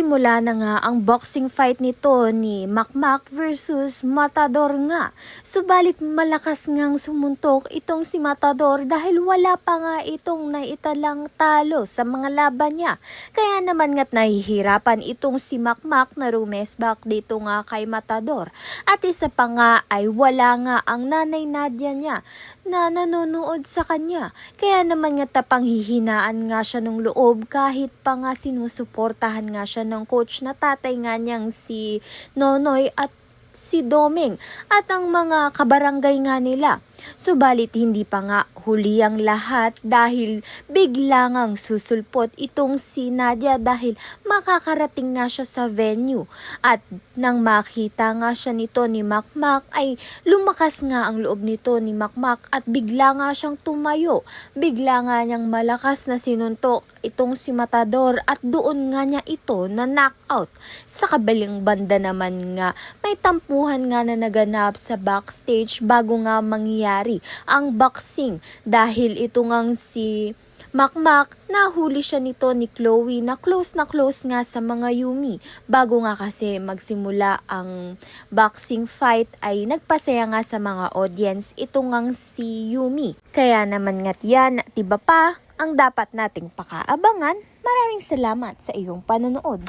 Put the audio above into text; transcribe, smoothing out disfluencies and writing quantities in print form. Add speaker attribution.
Speaker 1: Nagsimula na nga ang boxing fight nito ni Makmak versus Matador nga. Subalit malakas ngang sumuntok itong si Matador dahil wala pa nga itong naitalang talo sa mga laban niya. Kaya naman nga't nahihirapan itong si Makmak na rumesbak dito nga kay Matador. At isa pa nga ay wala nga ang nanay Nadia niya na nanonood sa kanya. Kaya naman nga tapanghihinaan nga siya ng loob kahit pa nga sinusuportahan nga siya ng coach na tatay nga niyang si Nonoy at si Doming at ang mga kabarangay nga nila. Subalit hindi pa nga huli ang lahat dahil bigla ngang susulpot itong si Nadia dahil makakarating nga siya sa venue. At nang makita nga siya nito ni Makmak ay lumakas nga ang loob nito ni Makmak at bigla nga siyang tumayo. Bigla nga niyang malakas na sinuntok itong si Matador at doon nga niya ito na knockout. Sa kabilang banda naman nga may tampuhan nga na naganap sa backstage bago nga mangyari ang boxing dahil ito ngang si Makmak nahuli siya nito ni Chloe na close nga sa mga Yumi. Bago nga kasi magsimula ang boxing fight ay nagpasaya nga sa mga audience ito ngang si Yumi. Kaya naman nga't yan at iba pa ang dapat nating pakaabangan. Maraming salamat sa iyong panonood.